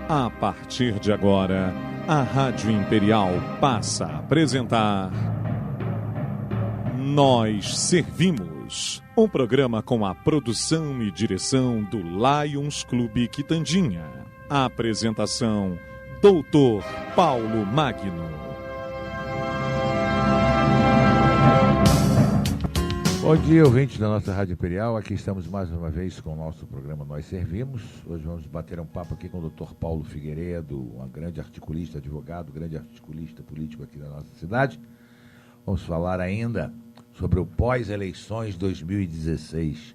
A partir de agora, a Rádio Imperial passa a apresentar Nós Servimos, um programa com a produção e direção do Lions Clube Quitandinha. A apresentação, Dr. Paulo Magno. Bom dia, ouvintes da nossa Rádio Imperial. Aqui estamos mais uma vez com o nosso programa Nós Servimos. Hoje vamos bater um papo aqui com o Dr. Paulo Figueiredo, um grande articulista, advogado, grande articulista político aqui da nossa cidade. Vamos falar ainda sobre o pós-eleições 2016.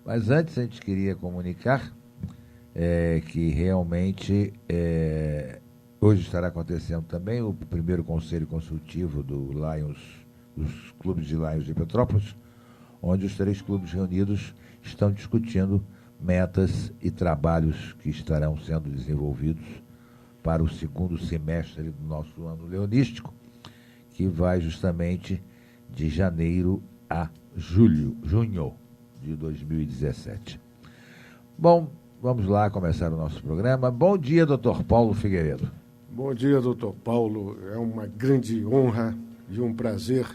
Mas antes a gente queria comunicar que realmente hoje estará acontecendo também o primeiro conselho consultivo dos clubes de Lions de Petrópolis, onde os 3 clubes reunidos estão discutindo metas e trabalhos que estarão sendo desenvolvidos para o segundo semestre do nosso ano leonístico, que vai justamente de janeiro a junho de 2017. Bom, vamos lá começar o nosso programa. Bom dia, doutor Paulo Figueiredo. Bom dia, doutor Paulo. É uma grande honra e um prazer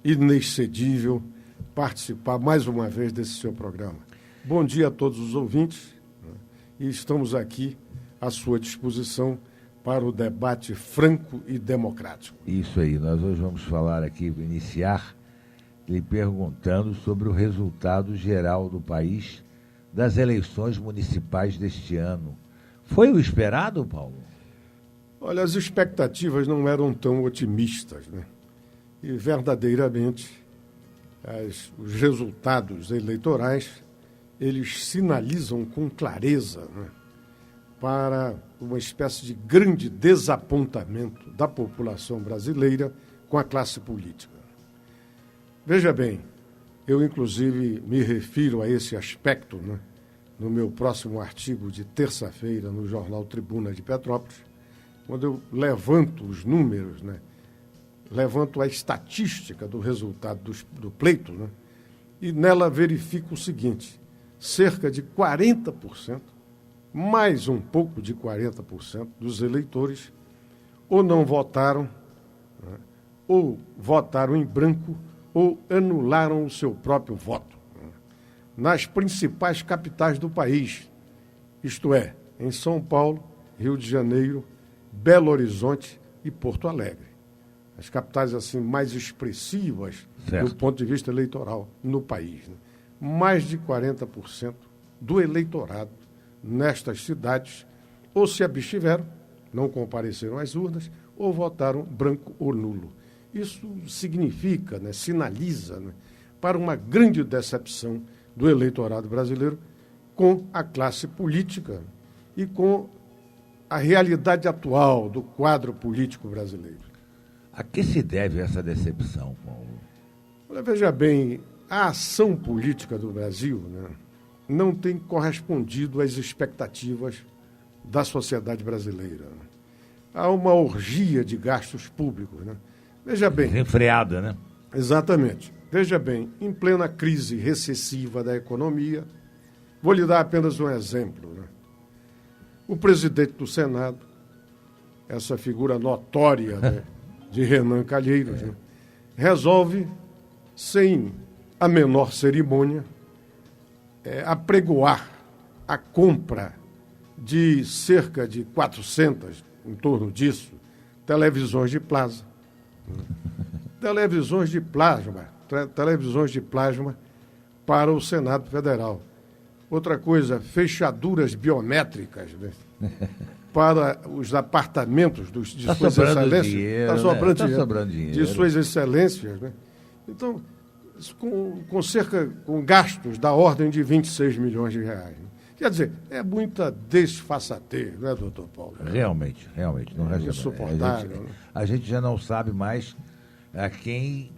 inexcedível participar mais uma vez desse seu programa. Bom dia a todos os ouvintes, e estamos aqui à sua disposição para o debate franco e democrático. Isso aí, nós hoje vamos falar aqui, iniciar lhe perguntando sobre o resultado geral do país das eleições municipais deste ano. Foi o esperado, Paulo? Olha, as expectativas não eram tão otimistas, né? E verdadeiramente os resultados eleitorais, eles sinalizam com clareza, né, para uma espécie de grande desapontamento da população brasileira com a classe política. Veja bem, eu inclusive me refiro a esse aspecto, né, no meu próximo artigo de terça-feira no jornal Tribuna de Petrópolis, quando eu levanto os números, né, levanto a estatística do resultado do pleito, né, e nela verifico o seguinte: cerca de 40%, mais um pouco de 40% dos eleitores ou não votaram, né, ou votaram em branco, ou anularam o seu próprio voto, né, nas principais capitais do país, isto é, em São Paulo, Rio de Janeiro, Belo Horizonte e Porto Alegre. As capitais assim mais expressivas do ponto de vista eleitoral no país, né? Mais de 40% do eleitorado nestas cidades ou se abstiveram, não compareceram às urnas, ou votaram branco ou nulo. Isso significa, né, sinaliza, né, para uma grande decepção do eleitorado brasileiro com a classe política e com a realidade atual do quadro político brasileiro. A que se deve essa decepção, Paulo? Olha, veja bem, a ação política do Brasil, né, não tem correspondido às expectativas da sociedade brasileira. Há uma orgia de gastos públicos, né? Veja bem... Desenfreada, né? Exatamente. Veja bem, em plena crise recessiva da economia, vou lhe dar apenas um exemplo, né? O presidente do Senado, essa figura notória, né, de Renan Calheiros, né, resolve, sem a menor cerimônia, apregoar a compra de cerca de 400, em torno disso, televisões de plasma. Televisões de plasma para o Senado Federal. Outra coisa, fechaduras biométricas, né, para os apartamentos de suas excelências. Está sobrando dinheiro. De suas excelências, né? Então, com gastos da ordem de 26 milhões de reais. Né? Quer dizer, é muita desfaçatez, não é, doutor Paulo? Realmente. Não resta insuportável. A gente já não sabe mais a quem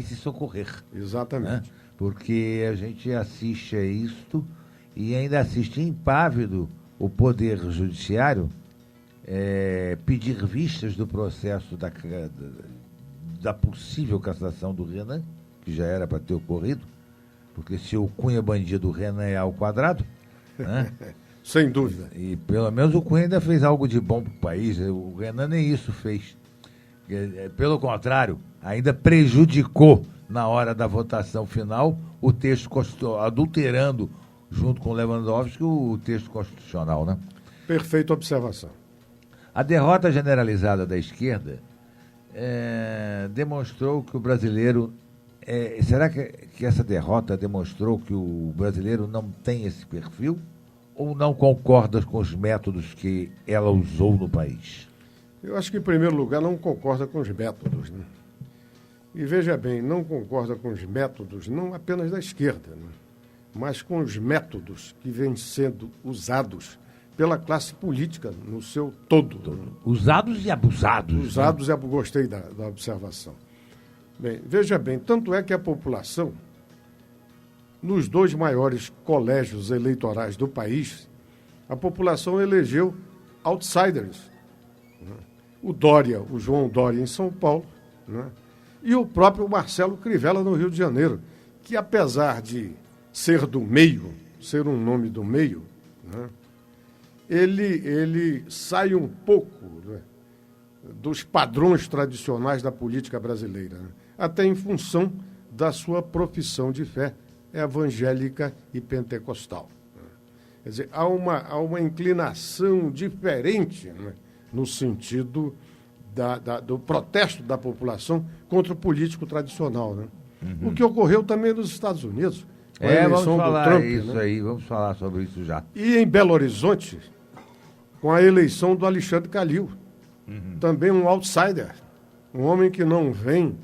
se socorrer. Exatamente. Né? Porque a gente assiste a isto e ainda assiste impávido o Poder Judiciário pedir vistas do processo da possível cassação do Renan, que já era para ter ocorrido, porque se o Cunha bandido, o Renan é ao quadrado, né? Sem dúvida. E pelo menos o Cunha ainda fez algo de bom para o país. O Renan nem isso fez. Pelo contrário, ainda prejudicou na hora da votação final o texto constitucional, adulterando, junto com Lewandowski, o texto constitucional, né? Perfeita observação. A derrota generalizada da esquerda demonstrou que o brasileiro... será que essa derrota demonstrou que o brasileiro não tem esse perfil? Ou não concorda com os métodos que ela usou no país? Eu acho que, em primeiro lugar, não concorda com os métodos, né? E veja bem, não concorda com os métodos não apenas da esquerda, né? Mas com os métodos que vêm sendo usados pela classe política no seu todo. Né? Usados e abusados. Usados e abusados. Gostei da observação. Bem, veja bem, tanto é que a população, nos 2 maiores colégios eleitorais do país, a população elegeu outsiders. Né? O Dória, o João Dória em São Paulo, né? E o próprio Marcelo Crivella no Rio de Janeiro, que apesar de ser do meio, ser um nome do meio, né? Ele sai um pouco, né, dos padrões tradicionais da política brasileira, né? Até em função da sua profissão de fé evangélica e pentecostal. Né? Quer dizer, há uma inclinação diferente, né, no sentido do protesto da população contra o político tradicional. Né? Uhum. O que ocorreu também nos Estados Unidos. Vamos falar Trump, isso, né? Aí, vamos falar sobre isso já. E em Belo Horizonte, com a eleição do Alexandre Calil, também um outsider, um homem que não vem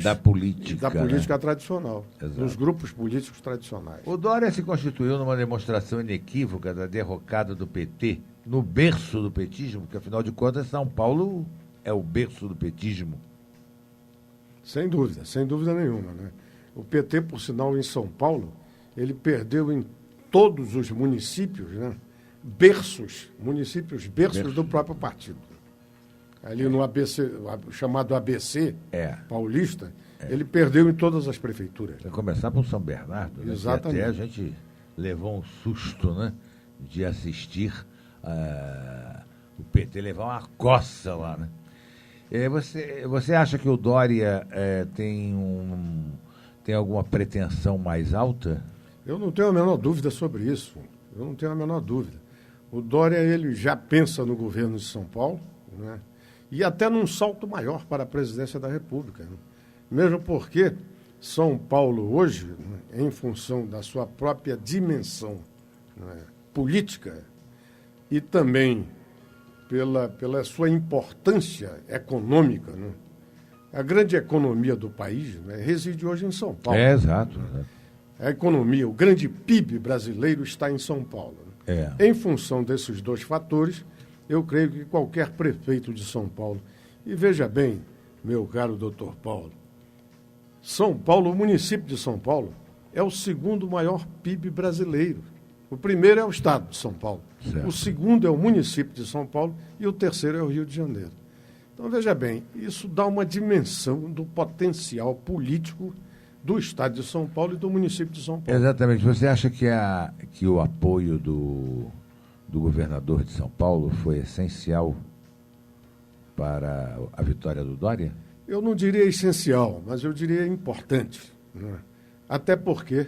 da política né? Tradicional, Exato. Dos grupos políticos tradicionais. O Dória se constituiu numa demonstração inequívoca da derrocada do PT no berço do petismo, porque, afinal de contas, São Paulo é o berço do petismo. Sem dúvida nenhuma. Né? O PT, por sinal, em São Paulo, ele perdeu em todos os municípios, né? Municípios berços do próprio partido. Ali no ABC, chamado ABC paulista, ele perdeu em todas as prefeituras. Vai começar por São Bernardo, né? Exatamente. Até a gente levou um susto, né, de assistir o PT levar uma coça lá, né? Você acha que o Dória tem alguma pretensão mais alta? Eu não tenho a menor dúvida sobre isso. Eu não tenho a menor dúvida. O Dória, ele já pensa no governo de São Paulo, né? E até num salto maior para a presidência da República. Né? Mesmo porque São Paulo hoje, né, em função da sua própria dimensão, né, política e também pela sua importância econômica, né? A grande economia do país, né, reside hoje em São Paulo. Exato. A economia, o grande PIB brasileiro está em São Paulo. Né? Em função desses 2 fatores, eu creio que qualquer prefeito de São Paulo... E veja bem, meu caro doutor Paulo, São Paulo, o município de São Paulo, é o 2º maior PIB brasileiro. O primeiro é o estado de São Paulo. Certo. O segundo é o município de São Paulo e o terceiro é o Rio de Janeiro. Então, veja bem, isso dá uma dimensão do potencial político do estado de São Paulo e do município de São Paulo. Exatamente. Você acha que o apoio do governador de São Paulo foi essencial para a vitória do Dória? Eu não diria essencial, mas eu diria importante. Né? Até porque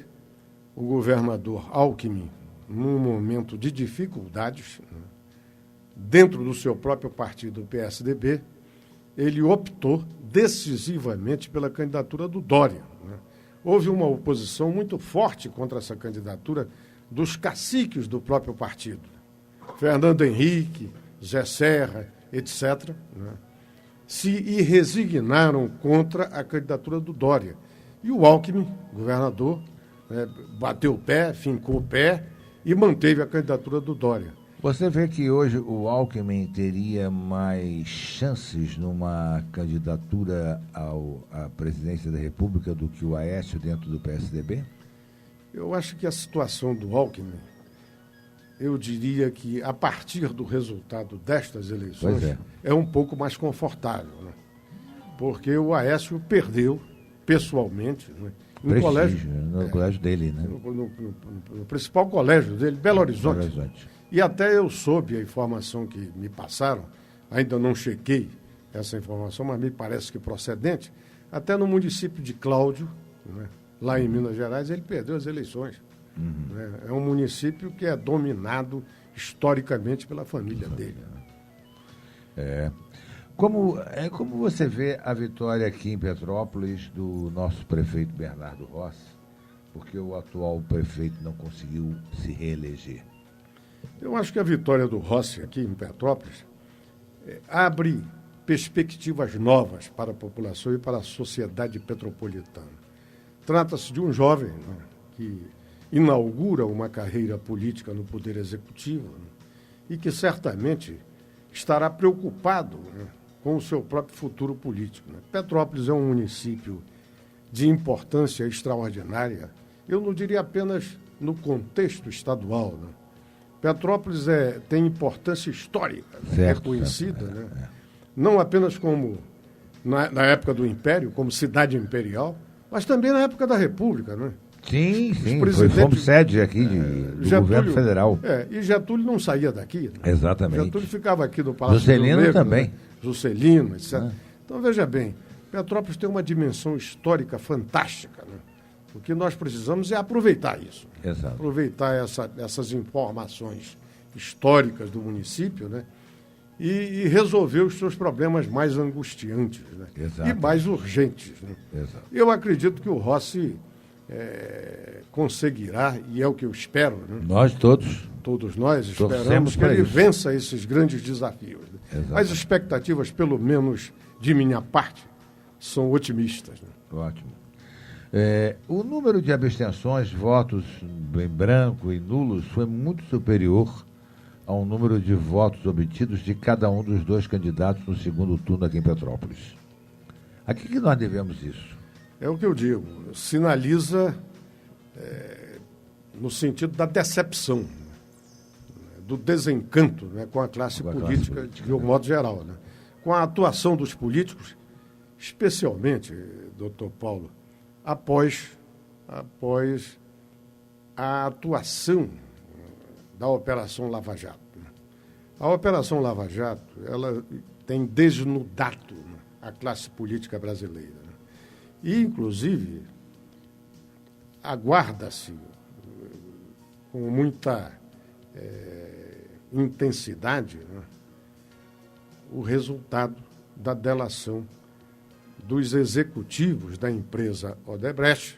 o governador Alckmin, num momento de dificuldades, né, dentro do seu próprio partido, o PSDB, ele optou decisivamente pela candidatura do Dória. Né? Houve uma oposição muito forte contra essa candidatura dos caciques do próprio partido. Fernando Henrique, Zé Serra, etc., né, se resignaram contra a candidatura do Dória. E o Alckmin, governador, né, bateu o pé, fincou o pé e manteve a candidatura do Dória. Você vê que hoje o Alckmin teria mais chances numa candidatura à presidência da República do que o Aécio dentro do PSDB? Eu acho que a situação do Alckmin, eu diria que a partir do resultado destas eleições é um pouco mais confortável, né? Porque o Aécio perdeu pessoalmente, né? no colégio. No colégio dele, né? No principal colégio dele, Belo Horizonte. Belo Horizonte. E até eu soube a informação que me passaram, ainda não chequei essa informação, mas me parece que procedente, até no município de Cláudio, né, lá em Minas Gerais, ele perdeu as eleições. Né? É um município que é dominado historicamente pela família dele. Como você vê a vitória aqui em Petrópolis do nosso prefeito Bernardo Rossi, porque o atual prefeito não conseguiu se reeleger? Eu acho que a vitória do Rossi aqui em Petrópolis abre perspectivas novas para a população e para a sociedade petropolitana. Trata-se de um jovem, né, que inaugura uma carreira política no Poder Executivo, né, e que certamente estará preocupado, né, com o seu próprio futuro político. Né. Petrópolis é um município de importância extraordinária, eu não diria apenas no contexto estadual. Né. Petrópolis tem importância histórica, reconhecida, né, não apenas como na época do Império, como cidade imperial, mas também na época da República, né? Sim, fomos sede aqui do governo federal. E Getúlio não saía daqui. Né? Exatamente. Getúlio ficava aqui no Palácio Juscelino do Negro, também. Né? Juscelino, etc. Então, veja bem, Petrópolis tem uma dimensão histórica fantástica. Né? O que nós precisamos é aproveitar isso. Exato. Aproveitar essas informações históricas do município, né? E resolver os seus problemas mais angustiantes, né? E mais urgentes. Né? Exato. Eu acredito que o Rossi conseguirá, e é o que eu espero. Né? Nós todos nós esperamos que ele vença esses grandes desafios. Né? As expectativas, pelo menos de minha parte, são otimistas. Né? Ótimo. O número de abstenções, votos em branco e nulos foi muito superior ao número de votos obtidos de cada um dos dois candidatos no segundo turno aqui em Petrópolis. A que nós devemos isso? É o que eu digo, sinaliza no sentido da decepção, do desencanto, né, com a classe política de um modo geral. Né? Com a atuação dos políticos, especialmente, doutor Paulo, após a atuação da Operação Lava Jato. A Operação Lava Jato, ela tem desnudado, né, a classe política brasileira. Né? E, inclusive, aguarda-se com muita intensidade, né, o resultado da delação dos executivos da empresa Odebrecht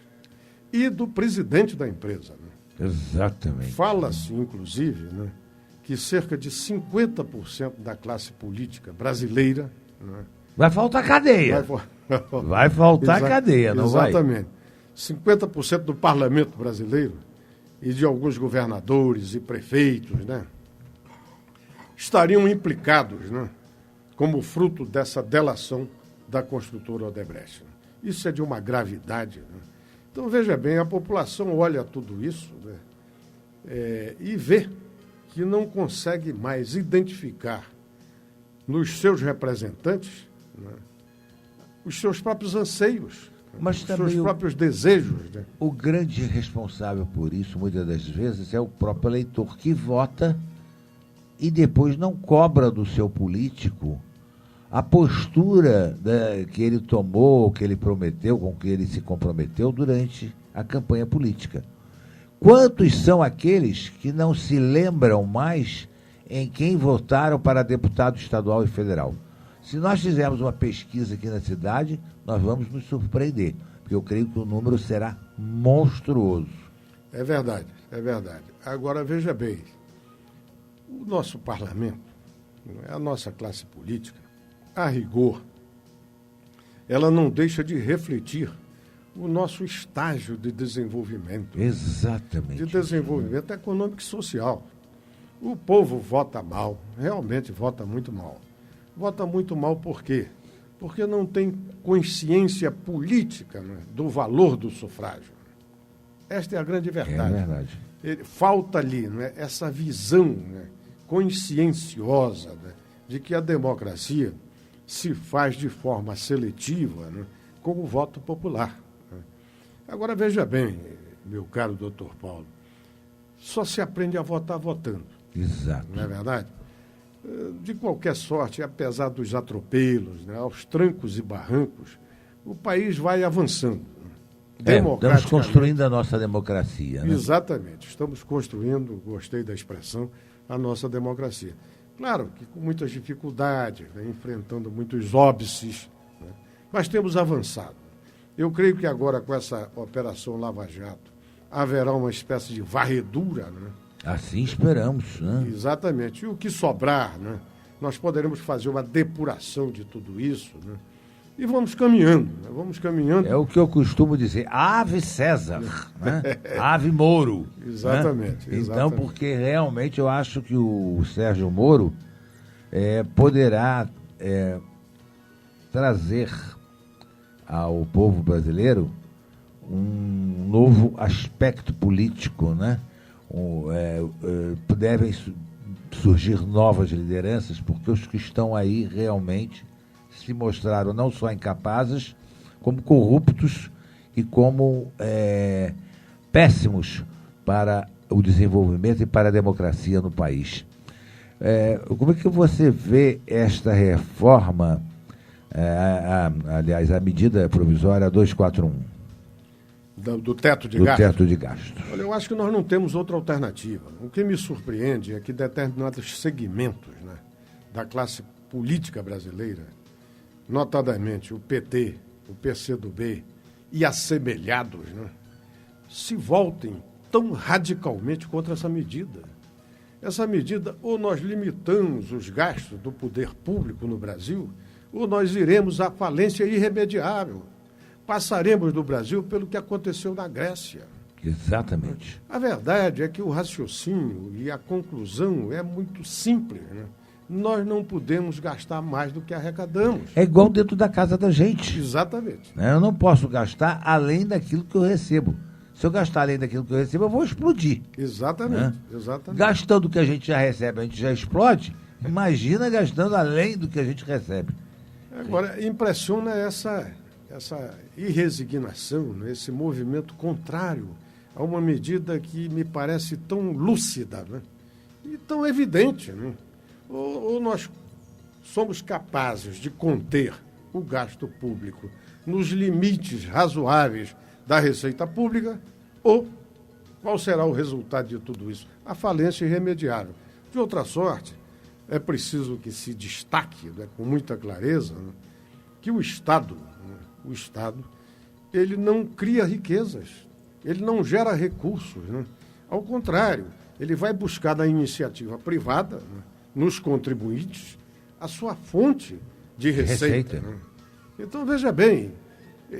e do presidente da empresa. Né? Exatamente. Fala-se, inclusive, né, que cerca de 50% da classe política brasileira... Né, vai faltar cadeia. Vai faltar cadeia, não vai? Exatamente. 50% do parlamento brasileiro e de alguns governadores e prefeitos, né, estariam implicados, né, como fruto dessa delação da construtora Odebrecht. Isso é de uma gravidade. Né? Então, veja bem, a população olha tudo isso, né, e vê que não consegue mais identificar nos seus representantes, né, os seus próprios anseios, mas os também seus próprios desejos. Né? O grande responsável por isso, muitas das vezes, é o próprio eleitor que vota e depois não cobra do seu político a postura, né, que ele tomou, que ele prometeu, com que ele se comprometeu durante a campanha política. Quantos são aqueles que não se lembram mais em quem votaram para deputado estadual e federal? Se nós fizermos uma pesquisa aqui na cidade, nós vamos nos surpreender, porque eu creio que o número será monstruoso. É verdade, é verdade. Agora, veja bem, o nosso parlamento, a nossa classe política, a rigor, ela não deixa de refletir o nosso estágio de desenvolvimento. Exatamente. De desenvolvimento econômico e social. O povo vota mal, realmente vota muito mal. Vota muito mal por quê? Porque não tem consciência política, né, do valor do sufrágio. Esta é a grande verdade. É verdade. Falta ali, né, essa visão, né, conscienciosa, né, de que a democracia se faz de forma seletiva, né, com o voto popular. Né. Agora, veja bem, meu caro doutor Paulo, só se aprende a votar votando. Exato. Não é verdade? De qualquer sorte, apesar dos atropelos, né, aos trancos e barrancos, o país vai avançando. Estamos construindo a nossa democracia. Né? Exatamente. Estamos construindo, gostei da expressão, a nossa democracia. Claro que com muitas dificuldades, né, enfrentando muitos óbices, né, mas temos avançado. Eu creio que agora, com essa Operação Lava Jato, haverá uma espécie de varredura, né? Assim esperamos. Né? Exatamente. E o que sobrar, né, nós poderemos fazer uma depuração de tudo isso, né? E vamos caminhando, né? Vamos caminhando. É o que eu costumo dizer, ave César, né? Ave Moro. Exatamente, né? exatamente. Então, porque realmente eu acho que o Sérgio Moro poderá trazer ao povo brasileiro um novo aspecto político, né? Devem surgir novas lideranças, porque os que estão aí realmente se mostraram não só incapazes, como corruptos e como péssimos para o desenvolvimento e para a democracia no país. Como é que você vê esta reforma, aliás, a medida provisória 241? Do teto de do gastos? Teto de gastos. Olha, eu acho que nós não temos outra alternativa. O que me surpreende é que determinados segmentos, né, da classe política brasileira, notadamente o PT, o PCdoB e assemelhados, né, se voltem tão radicalmente contra essa medida. Essa medida, ou nós limitamos os gastos do poder público no Brasil, ou nós iremos à falência irremediável. Passaremos no Brasil pelo que aconteceu na Grécia. Exatamente. A verdade é que o raciocínio e a conclusão é muito simples, né? Nós não podemos gastar mais do que arrecadamos. É igual dentro da casa da gente. Exatamente. Eu não posso gastar além daquilo que eu recebo. Se eu gastar além daquilo que eu recebo, eu vou explodir. Exatamente, exatamente. Gastando o que a gente já recebe, a gente já explode. Imagina gastando além do que a gente recebe. Agora, impressiona essa irresignação, né? Esse movimento contrário a uma medida que me parece tão lúcida, né? E tão evidente, né? Ou nós somos capazes de conter o gasto público nos limites razoáveis da receita pública, ou qual será o resultado de tudo isso? A falência irremediável. De outra sorte, é preciso que se destaque, né, com muita clareza, né, que o Estado, ele não cria riquezas, ele não gera recursos, né? Ao contrário, ele vai buscar na iniciativa privada, né, nos contribuintes, a sua fonte de receita. Né? Então, veja bem,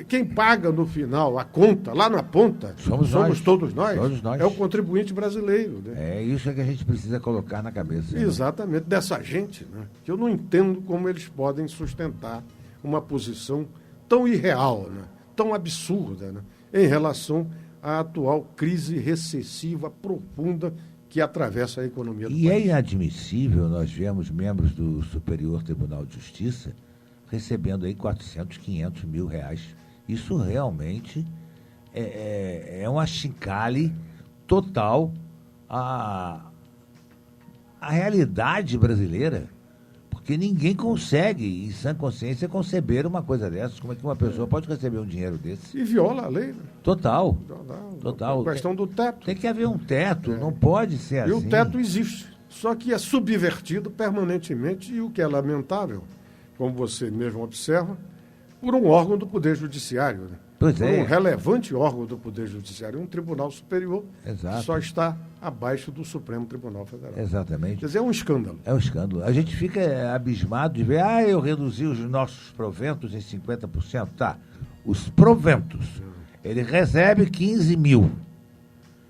quem paga no final a conta, lá na ponta, somos todos nós. É o contribuinte brasileiro. Né? É isso que a gente precisa colocar na cabeça. Exatamente, dessa gente, né? Que eu não entendo como eles podem sustentar uma posição tão irreal, né? Tão absurda, né? Em relação à atual crise recessiva profunda que atravessa a economia do país. E é inadmissível nós vemos membros do Superior Tribunal de Justiça recebendo aí 400, 500 mil reais. Isso realmente é um achincalhe total à realidade brasileira. Porque ninguém consegue, em sã consciência, conceber uma coisa dessas. Como é que uma pessoa pode receber um dinheiro desse? E viola a lei, né? Total. A questão do teto. Tem que haver um teto, não pode ser assim. E o teto existe, só que é subvertido permanentemente, e o que é lamentável, como você mesmo observa, por um órgão do Poder Judiciário. Né? Pois por é. um relevante órgão do Poder Judiciário, um tribunal superior, Exato. que só está abaixo do Supremo Tribunal Federal. Exatamente. Quer dizer, é um escândalo. É um escândalo. A gente fica abismado de ver, eu reduzi os nossos proventos em 50%. Tá, os proventos. Ele recebe 15 mil.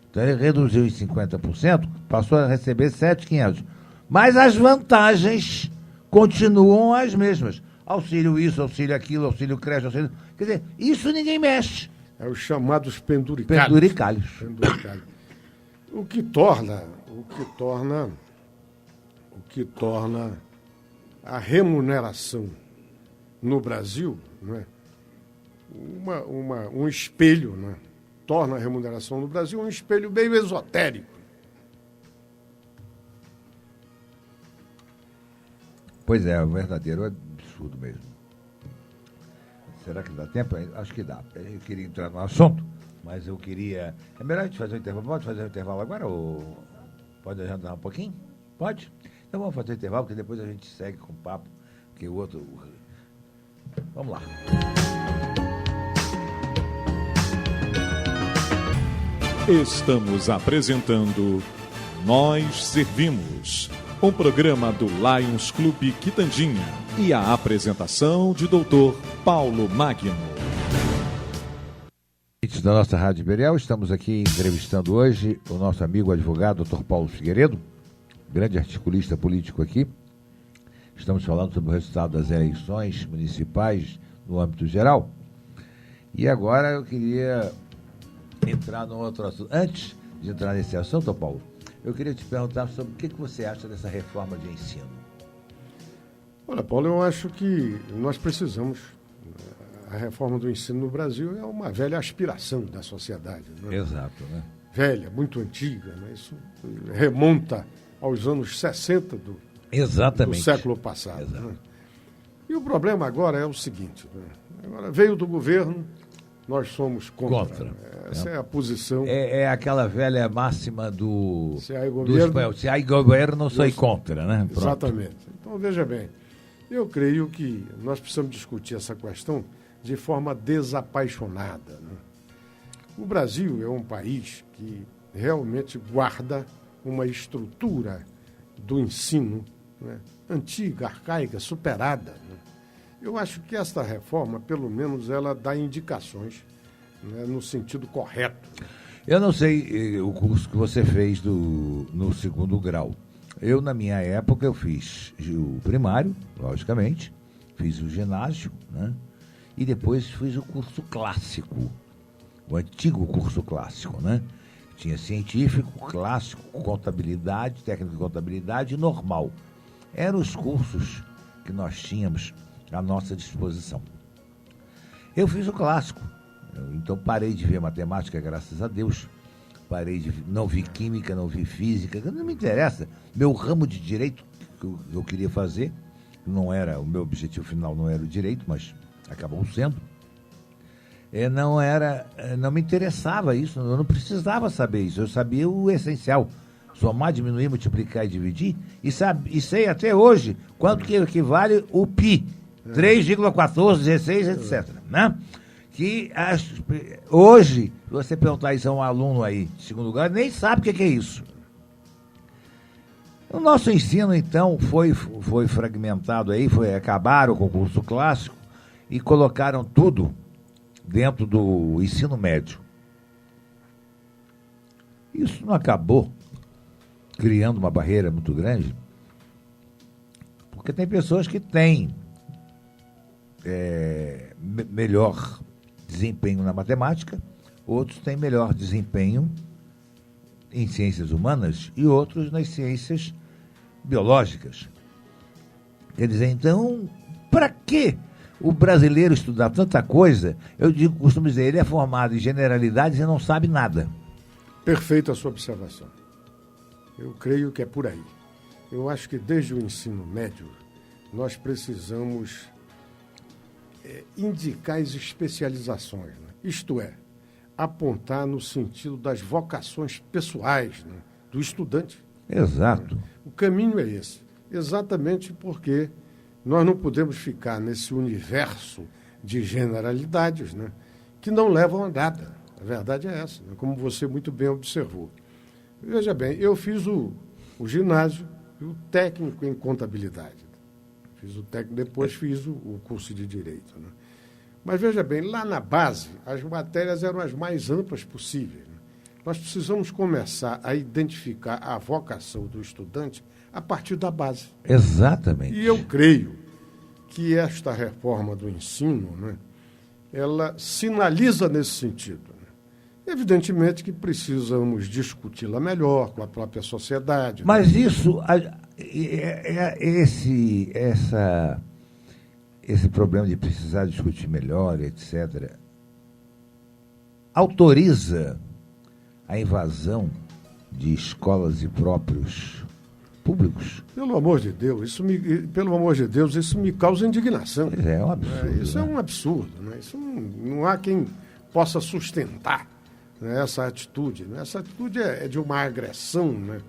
Então ele reduziu em 50%, passou a receber 7.500. Mas as vantagens continuam as mesmas. Auxílio isso, auxílio aquilo, auxílio creche, auxílio... Quer dizer, isso ninguém mexe. É os chamados penduricalhos. Penduricalhos. O que torna a remuneração no Brasil, não é, um espelho, não é, torna a remuneração no Brasil um espelho meio esotérico. Pois é, um verdadeiro absurdo mesmo. Será que dá tempo? Acho que dá. Eu queria entrar no assunto, mas eu queria... É melhor a gente fazer um intervalo? Pode fazer um intervalo agora ou pode adiantar um pouquinho? Pode? Então vamos fazer o intervalo, porque depois a gente segue com o papo, porque o outro... Vamos lá. Estamos apresentando Nós Servimos, um programa do Lions Clube Quitandinha e a apresentação de Dr. Paulo Magno. Da nossa Rádio Imperial, estamos aqui entrevistando hoje o nosso amigo advogado Dr. Paulo Figueiredo, grande articulista político aqui. Estamos falando sobre o resultado das eleições municipais no âmbito geral. E agora eu queria entrar num outro assunto. Antes de entrar nesse assunto, Paulo, eu queria te perguntar sobre o que você acha dessa reforma de ensino. Olha, Paulo, eu acho que nós precisamos... A reforma do ensino no Brasil é uma velha aspiração da sociedade. Né? Exato, né? Velha, muito antiga. Né? Isso remonta aos anos 60 do século passado. Né? E o problema agora é o seguinte. Né? Agora veio do governo, nós somos contra. Essa é a posição. É aquela velha máxima do governo, se há governo, sou contra, né? Pronto. Exatamente. Então, veja bem, eu creio que nós precisamos discutir essa questão de forma desapaixonada. Né? O Brasil é um país que realmente guarda uma estrutura do ensino, né, antiga, arcaica, superada. Né? Eu acho que esta reforma, pelo menos, ela dá indicações, né, no sentido correto. Eu não sei o curso que você fez no segundo grau. Eu, na minha época, eu fiz o primário, logicamente, fiz o ginásio, né? E depois fiz o curso clássico, o antigo curso clássico, né? Tinha científico, clássico, contabilidade, técnico de contabilidade e normal. Eram os cursos que nós tínhamos à nossa disposição. Eu fiz o clássico, então parei de ver matemática, graças a Deus. Não vi química, não vi física, não me interessa. Meu ramo de direito que eu queria fazer, não era, o meu objetivo final não era o direito, mas acabou sendo. Não me interessava isso, eu não precisava saber isso, eu sabia o essencial. Somar, diminuir, multiplicar e dividir, e sei até hoje quanto que equivale o pi, 3,14, 16, etc. Né? Hoje, se você perguntar isso a um aluno aí de segundo grau, nem sabe o que é isso. O nosso ensino, então, foi fragmentado aí, acabaram com o curso clássico e colocaram tudo dentro do ensino médio. Isso não acabou criando uma barreira muito grande? Porque tem pessoas que têm melhor desempenho na matemática, outros têm melhor desempenho em ciências humanas e outros nas ciências biológicas. Quer dizer, então, para que o brasileiro estudar tanta coisa? Costumo dizer, ele é formado em generalidades e não sabe nada. Perfeita a sua observação. Eu creio que é por aí. Eu acho que desde o ensino médio, nós precisamos indicar as especializações, né? Isto é, apontar no sentido das vocações pessoais, né, do estudante. Exato. O caminho é esse, exatamente porque nós não podemos ficar nesse universo de generalidades, né, que não levam a nada. A verdade é essa, né, como você muito bem observou. Veja bem, eu fiz o ginásio e o técnico em contabilidade. Fiz o técnico, depois fiz o curso de Direito. Né? Mas veja bem, lá na base, as matérias eram as mais amplas possíveis. Né? Nós precisamos começar a identificar a vocação do estudante a partir da base. Exatamente. E eu creio que esta reforma do ensino, né, ela sinaliza nesse sentido. Né? Evidentemente que precisamos discuti-la melhor com a própria sociedade. Mas né? isso, esse problema de precisar discutir melhor, etc., autoriza a invasão de escolas e próprios públicos? Pelo amor de Deus, isso me causa indignação. Pois é um absurdo. Isso é um absurdo. Né? Isso não há quem possa sustentar, né, essa atitude. Né? Essa atitude é de uma agressão, né,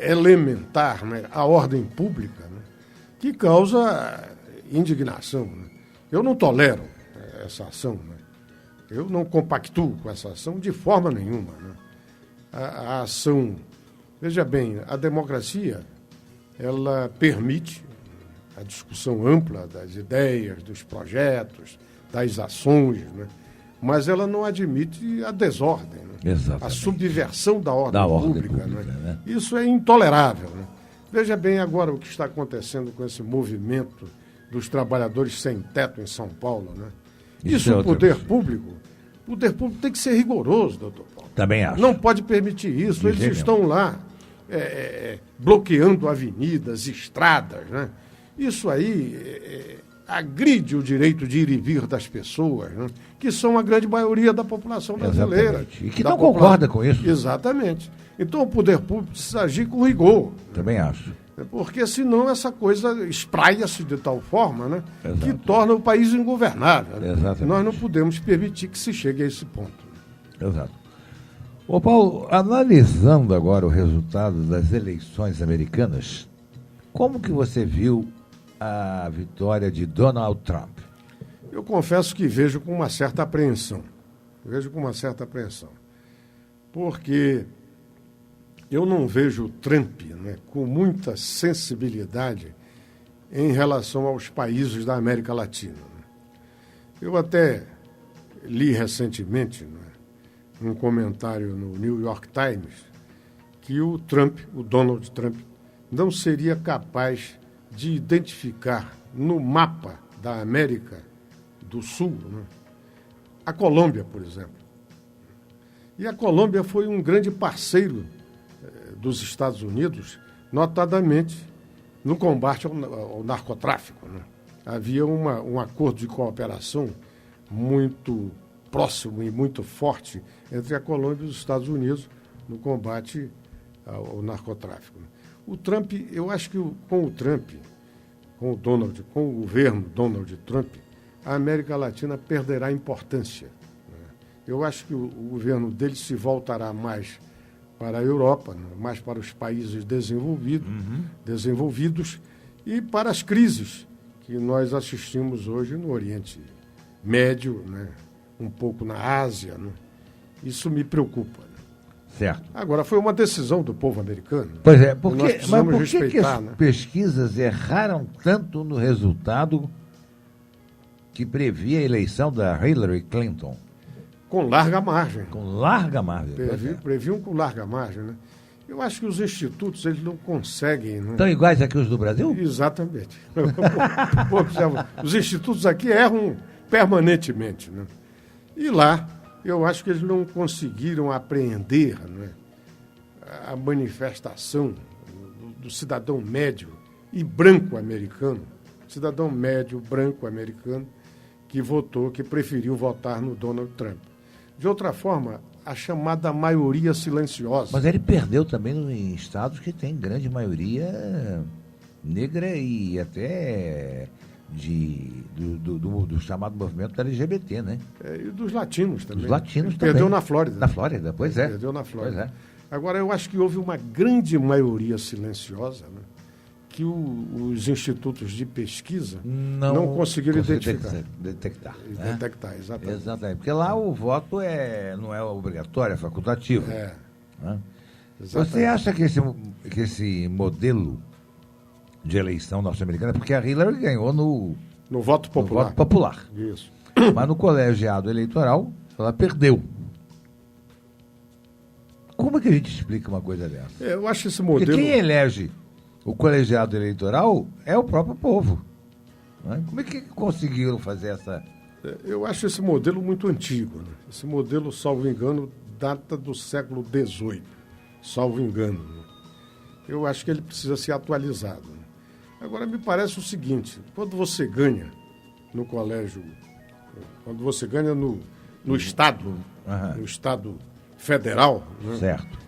elementar, né, à ordem pública, né, que causa indignação. Né? Eu não tolero essa ação. Né? Eu não compactuo com essa ação de forma nenhuma. Né? A ação... Veja bem, a democracia, ela permite a discussão ampla das ideias, dos projetos, das ações, né? Mas ela não admite a desordem, né? Exatamente. A subversão da ordem pública. Né? Isso é intolerável. Né? Veja bem agora o que está acontecendo com esse movimento dos trabalhadores sem teto em São Paulo. Né? Isso o poder público tem que ser rigoroso, doutor Paulo. Também acho. Não pode permitir isso. Eles estão lá bloqueando avenidas, estradas. Né? Isso aí agride o direito de ir e vir das pessoas, né? Que são a grande maioria da população brasileira. Exatamente. E que não concorda com isso. Exatamente. Então o poder público precisa agir com rigor. Também acho. Porque senão essa coisa espraia-se de tal forma, né, que torna o país ingovernável. Né? Exatamente. Nós não podemos permitir que se chegue a esse ponto. Exato. Ô Paulo, analisando agora o resultado das eleições americanas, como que você viu a vitória de Donald Trump? Eu confesso que vejo com uma certa apreensão. Porque eu não vejo o Trump, né, com muita sensibilidade em relação aos países da América Latina. Eu até li recentemente, né, um comentário no New York Times que o Donald Trump, não seria capaz de identificar no mapa da América do Sul, né, a Colômbia, por exemplo. E a Colômbia foi um grande parceiro dos Estados Unidos, notadamente no combate ao narcotráfico. Né? Havia um acordo de cooperação muito próximo e muito forte entre a Colômbia e os Estados Unidos no combate ao narcotráfico. O Trump, eu acho que com o governo Donald Trump, a América Latina perderá importância. Eu acho que o governo dele se voltará mais para a Europa, mais para os países desenvolvidos e para as crises que nós assistimos hoje no Oriente Médio, né? Um pouco na Ásia. Né? Isso me preocupa. Né? Certo. Agora, foi uma decisão do povo americano. Pois é, mas por que as pesquisas erraram tanto no resultado que previa a eleição da Hillary Clinton? Com larga margem. Com larga margem. Previam com larga margem, né? Eu acho que os institutos, eles não conseguem... Né? Estão iguais aqui os do Brasil? Exatamente. Os institutos aqui erram permanentemente, né? E lá, eu acho que eles não conseguiram apreender, né, a manifestação do cidadão médio e branco americano, cidadão médio, branco americano, que preferiu votar no Donald Trump. De outra forma, a chamada maioria silenciosa. Mas ele perdeu também em estados que tem grande maioria negra e até do chamado movimento LGBT, né? E dos latinos também. Dos latinos também. Perdeu na Flórida. Na Flórida, pois é. Perdeu na Flórida. Pois é. Agora, eu acho que houve uma grande maioria silenciosa, né, que os institutos de pesquisa não conseguiram detectar, exatamente. Exatamente. Porque lá o voto não é obrigatório, é facultativo. Né? Você acha que esse modelo de eleição norte-americana, porque a Hillary ganhou no voto popular. No voto popular. Isso. Mas no colegiado eleitoral, ela perdeu. Como é que a gente explica uma coisa dessa? Eu acho esse modelo... Porque quem elege o colegiado eleitoral é o próprio povo. Né? Como é que conseguiram fazer essa... Eu acho esse modelo muito antigo. Né? Esse modelo, salvo engano, data do século XVIII. Salvo engano. Né? Eu acho que ele precisa ser atualizado. Né? Agora, me parece o seguinte, quando você ganha no colégio, quando você ganha no Estado, no Estado federal, né? Certo.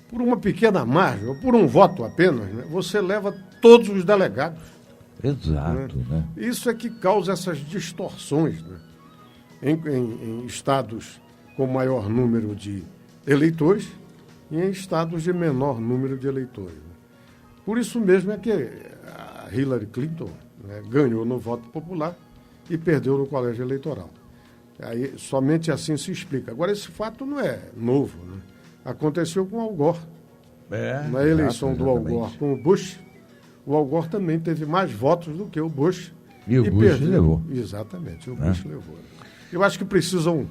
Por uma pequena margem, ou por um voto apenas, né? Você leva todos os delegados. Exato, né? Isso é que causa essas distorções, né? Em estados com maior número de eleitores e em estados de menor número de eleitores. Né? Por isso mesmo é que a Hillary Clinton, né, ganhou no voto popular e perdeu no colégio eleitoral. Aí, somente assim se explica. Agora, esse fato não é novo, né? Aconteceu com o Al Gore. Na eleição do Al Gore com o Bush, o Al Gore também teve mais votos do que o Bush. E o Bush levou. Exatamente, o Bush levou. Eu acho que precisam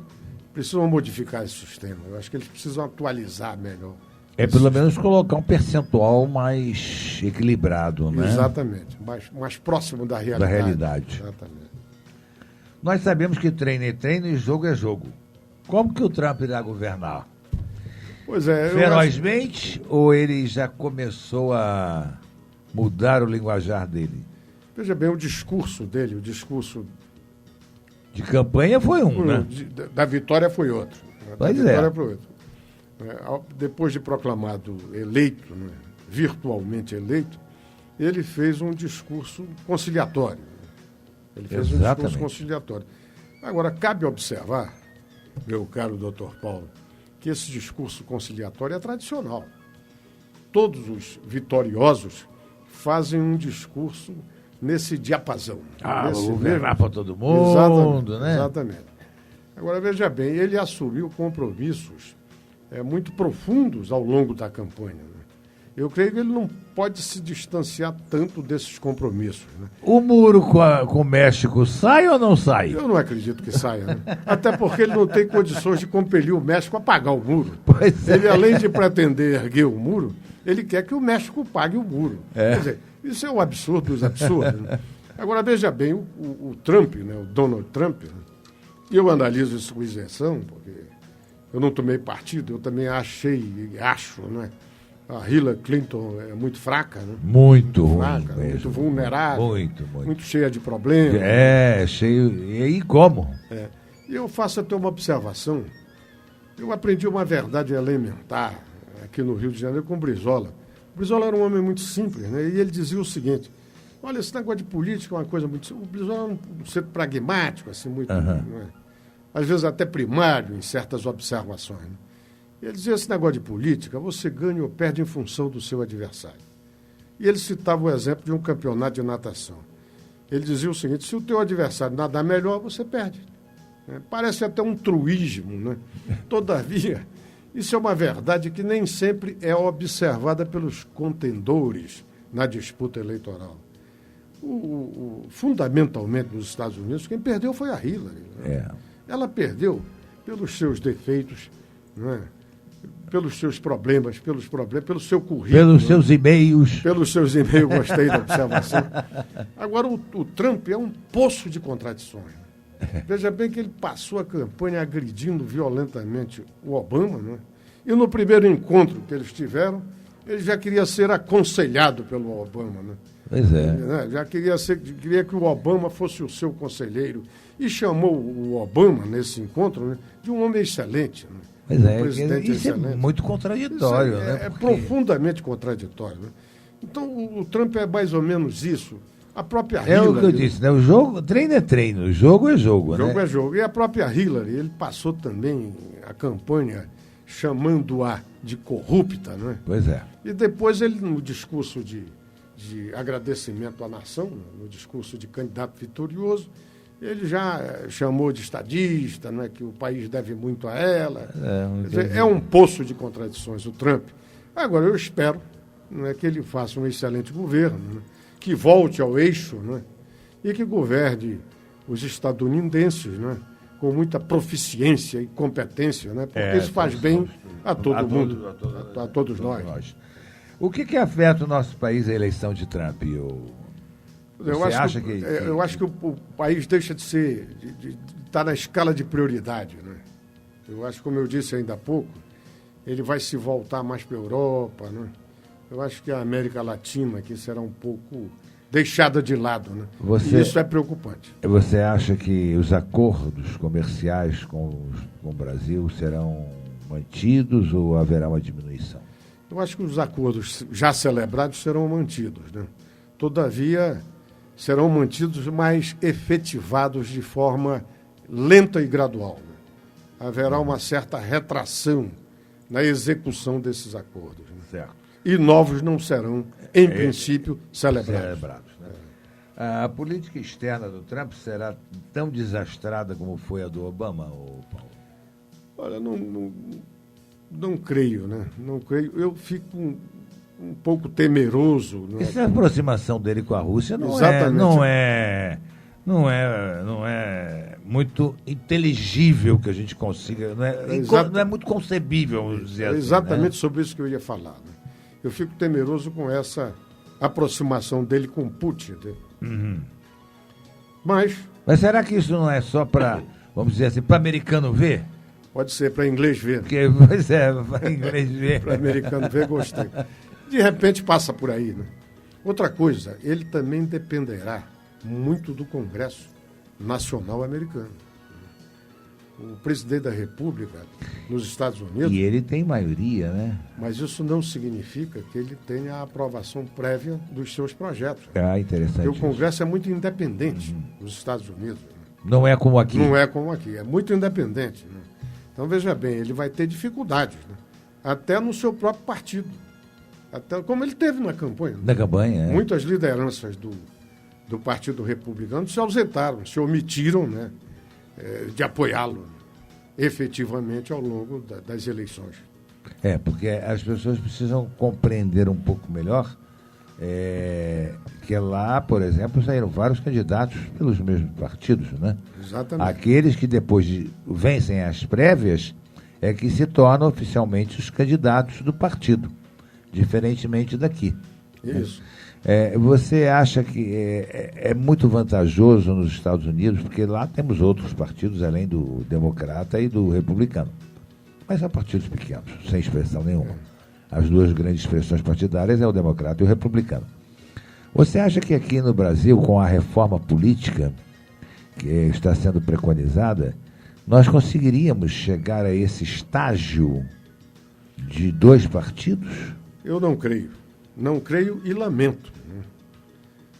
modificar esse sistema. Eu acho que eles precisam atualizar melhor. Pelo menos colocar um percentual mais equilibrado, né? Exatamente, mais próximo da realidade. Da realidade. Exatamente. Nós sabemos que treino é treino e jogo é jogo. Como que o Trump irá governar? Pois é. Ferozmente ou ele já começou a mudar o linguajar dele? Veja bem, o discurso dele, de campanha foi né? Da vitória foi outro. Pois vitória foi outro. Depois de proclamado eleito, né, virtualmente eleito, ele fez um discurso conciliatório. Ele fez um discurso conciliatório. Agora, cabe observar, meu caro doutor Paulo, que esse discurso conciliatório é tradicional. Todos os vitoriosos fazem um discurso nesse diapasão. Vou governar para todo mundo, né? Exatamente. Agora, veja bem, ele assumiu compromissos muito profundos ao longo da campanha. Né? Eu creio que ele não pode se distanciar tanto desses compromissos. Né? O muro com o México sai ou não sai? Eu não acredito que saia. Né? Até porque ele não tem condições de compelir o México a pagar o muro. Ele, além de pretender erguer o muro, ele quer que o México pague o muro. Quer dizer, isso é um absurdo dos absurdos. Né? Agora, veja bem, o Trump, né, o Donald Trump, né, eu analiso isso com isenção, porque eu não tomei partido, eu também acho, né? A Hillary Clinton é muito fraca, né? Muito fraca, ruim, muito vulnerável, muito cheia de problemas. Cheio. E aí como? E eu faço até uma observação. Eu aprendi uma verdade elementar aqui no Rio de Janeiro com o Brizola. O Brizola era um homem muito simples, né? E ele dizia o seguinte: olha, esse negócio de política é uma coisa muito simples. O Brizola era um ser pragmático, assim, muito, né? Às vezes até primário em certas observações. Né? Ele dizia, esse negócio de política, você ganha ou perde em função do seu adversário. E ele citava o exemplo de um campeonato de natação. Ele dizia o seguinte, se o teu adversário nadar melhor, você perde. Parece até um truísmo, né? Todavia, isso é uma verdade que nem sempre é observada pelos contendores na disputa eleitoral. Fundamentalmente nos Estados Unidos, quem perdeu foi a Hillary. Né? Ela perdeu pelos seus defeitos, né? Pelos seus problemas, pelo seu currículo. Pelos seus e-mails. Pelos seus e-mails, gostei da observação. Agora, o Trump é um poço de contradições. Veja bem que ele passou a campanha agredindo violentamente o Obama, né? E no primeiro encontro que eles tiveram, ele já queria ser aconselhado pelo Obama, né? Pois é. Né? Já queria que o Obama fosse o seu conselheiro. E chamou o Obama, nesse encontro, né, de um homem excelente. Né? Pois é, isso excelente. É muito contraditório. É profundamente contraditório. Né? Então, o Trump é mais ou menos isso. A própria Hillary... É o que eu disse, né? O jogo, treino é treino, o jogo é jogo. O jogo é jogo. E a própria Hillary, ele passou também a campanha chamando-a de corrupta, né? Pois é. E depois ele, no discurso de agradecimento à nação, no discurso de candidato vitorioso, ele já chamou de estadista, né, que o país deve muito a ela. É um poço de contradições, o Trump. Agora, eu espero, né, que ele faça um excelente governo, né, que volte ao eixo, né, e que governe os estadunidenses, né, com muita proficiência e competência, né, porque isso faz bem a todo mundo, a todos nós. O que afeta o nosso país a eleição de Trump? Eu acho que o país deixa de ser, de estar na escala de prioridade, né? Eu acho, como eu disse ainda há pouco, ele vai se voltar mais para a Europa, né? Eu acho que a América Latina aqui será um pouco deixada de lado, né? E isso é preocupante. Você acha que os acordos comerciais com o Brasil serão mantidos ou haverá uma diminuição? Eu acho que os acordos já celebrados serão mantidos, né? Todavia, serão mantidos, mas efetivados de forma lenta e gradual, né? Haverá uma certa retração na execução desses acordos, né? Certo. E novos não serão, em princípio, celebrados. Né? A política externa do Trump será tão desastrada como foi a do Obama, ou Paulo? Olha, não creio, né? Não creio. Eu fico um pouco temeroso. Né? Essa aproximação dele com a Rússia não é muito inteligível que a gente consiga, não é muito concebível, vamos dizer assim. Exatamente, né? sobre isso que eu ia falar. Né? Eu fico temeroso com essa aproximação dele com Putin. Né? Uhum. Mas será que isso não é só para, vamos dizer assim, para americano ver? Pode ser para inglês ver. Porque, pois é, para inglês ver. Para americano ver, gostei. De repente passa por aí, né? Outra coisa, ele também dependerá muito do Congresso Nacional americano. O presidente da República nos Estados Unidos... E ele tem maioria, né? Mas isso não significa que ele tenha a aprovação prévia dos seus projetos. Interessante. Porque o Congresso é muito independente nos Estados Unidos. Não é como aqui. Não é como aqui, é muito independente. Né? Então, veja bem, ele vai ter dificuldades, né? Até no seu próprio partido. Até, como ele teve na campanha. Na campanha, Muitas lideranças do Partido Republicano se ausentaram, se omitiram, né, de apoiá-lo efetivamente ao longo das eleições. Porque as pessoas precisam compreender um pouco melhor que lá, por exemplo, saíram vários candidatos pelos mesmos partidos, né? Exatamente. Aqueles que depois vencem as prévias é que se tornam oficialmente os candidatos do partido, diferentemente daqui. Isso. Você acha que é muito vantajoso nos Estados Unidos, porque lá temos outros partidos além do democrata e do republicano, mas são partidos pequenos, sem expressão nenhuma. As duas grandes expressões partidárias é o democrata e o republicano. Você acha que aqui no Brasil, com a reforma política que está sendo preconizada, nós conseguiríamos chegar a esse estágio de dois partidos? Eu não creio. Não creio e lamento. Né?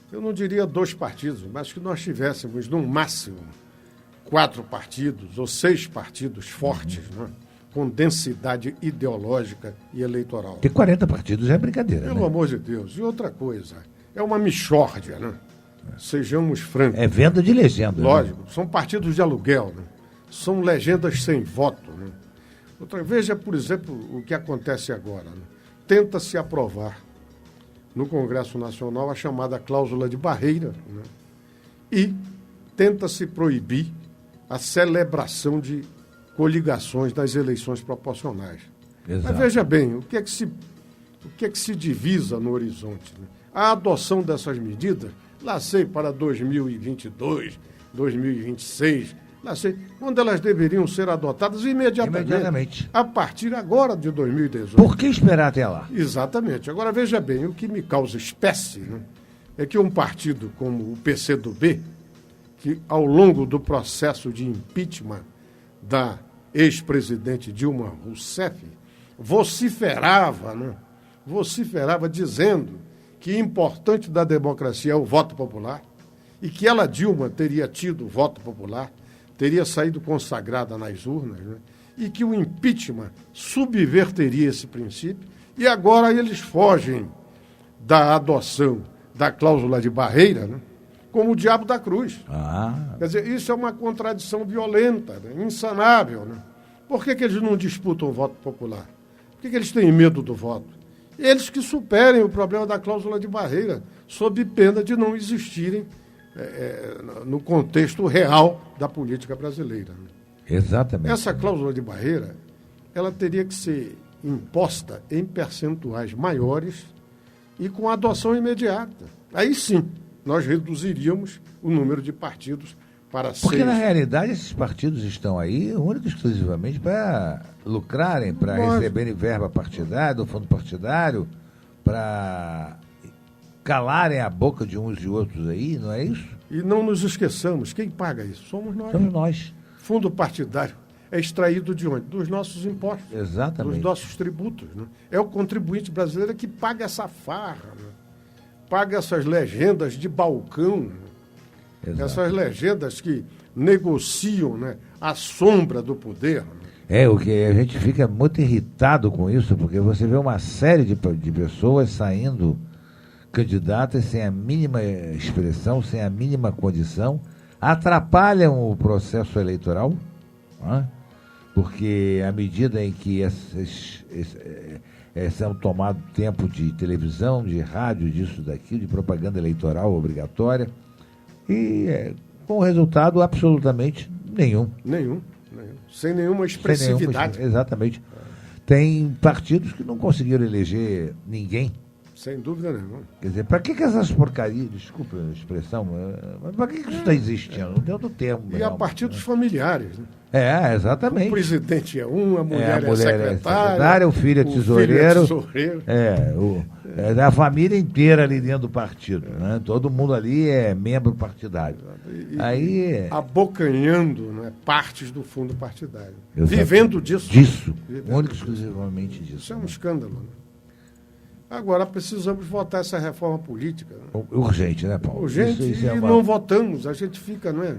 Eu não diria dois partidos, mas que nós tivéssemos, no máximo, 4 partidos ou 6 partidos fortes, né? Com densidade ideológica e eleitoral. Ter 40 partidos é brincadeira, Pelo amor de Deus. E outra coisa, é uma mixórdia, né? Sejamos francos. É venda de legenda. Lógico, né? São partidos de aluguel, né? São legendas sem voto. Né? Veja, por exemplo, o que acontece agora. Né? Tenta-se aprovar no Congresso Nacional a chamada cláusula de barreira, né? E tenta-se proibir a celebração de coligações nas eleições proporcionais. Exato. Mas veja bem, o que é que se divisa no horizonte? Né? A adoção dessas medidas, lá sei, para 2022, 2026, lá sei, quando elas deveriam ser adotadas imediatamente. A partir agora de 2018. Por que esperar até lá? Exatamente. Agora, veja bem, o que me causa espécie, né, é que um partido como o PCdoB, que ao longo do processo de impeachment da ex-presidente Dilma Rousseff, vociferava dizendo que importante da democracia é o voto popular e que ela, Dilma, teria tido voto popular, teria saído consagrada nas urnas, né? E que o impeachment subverteria esse princípio, e agora eles fogem da adoção da cláusula de barreira, né? Como o diabo da cruz. Quer dizer, isso é uma contradição violenta, né? Insanável. Né? Por que eles não disputam o voto popular? Por que eles têm medo do voto? Eles que superem o problema da cláusula de barreira, sob pena de não existirem no contexto real da política brasileira. Né? Exatamente. Essa cláusula de barreira, ela teria que ser imposta em percentuais maiores e com adoção imediata. Aí sim, nós reduziríamos o número de partidos para 6. Porque, na realidade, esses partidos estão aí única e exclusivamente para lucrarem, para receberem verba partidária, do fundo partidário, para calarem a boca de uns e outros aí, não é isso? E não nos esqueçamos, quem paga isso? Somos nós. Somos nós. Fundo partidário é extraído de onde? Dos nossos impostos. Exatamente. Dos nossos tributos. Né? É o contribuinte brasileiro que paga essa farra, né? Paga essas legendas de balcão, né? Essas legendas que negociam, né, a sombra do poder. Né? O que a gente fica muito irritado com isso, porque você vê uma série de pessoas saindo candidatas sem a mínima expressão, sem a mínima condição, atrapalham o processo eleitoral, né? Porque à medida em que são tomados tempo de televisão, de rádio, disso, daquilo, de propaganda eleitoral obrigatória, e com resultado absolutamente nenhum. Nenhum. Sem nenhuma expressividade. Exatamente. Tem partidos que não conseguiram eleger ninguém. Sem dúvida nenhuma. Quer dizer, para que essas porcarias, desculpa a expressão, mas para que isso está existindo? Não tem outro termo. E a partidos familiares, né? Exatamente. O presidente é um, a mulher é secretária, o filho é tesoureiro. É a família inteira ali dentro do partido. Né? Todo mundo ali é membro partidário. Aí, abocanhando, né, partes do fundo partidário. Exatamente. Vivendo disso. Único e exclusivamente disso. Isso é um escândalo. Né? Agora precisamos votar essa reforma política. Né? Urgente, né, Paulo? Urgente, isso e não votamos. A gente fica, não é?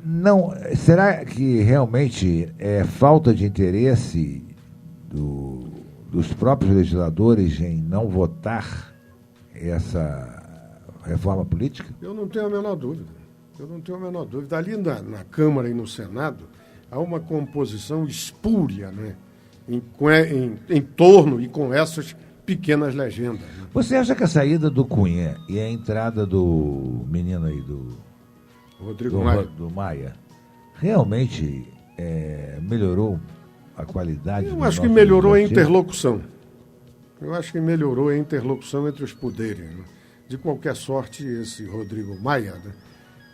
Não, será que realmente é falta de interesse dos próprios legisladores em não votar essa reforma política? Eu não tenho a menor dúvida. Ali na Câmara e no Senado há uma composição espúria, né? Em torno e com essas pequenas legendas. Né? Você acha que a saída do Cunha e a entrada do menino aí, do Maia, realmente melhorou a qualidade? Eu acho que melhorou a interlocução. Eu acho que melhorou a interlocução entre os poderes. Né? De qualquer sorte, esse Rodrigo Maia, né,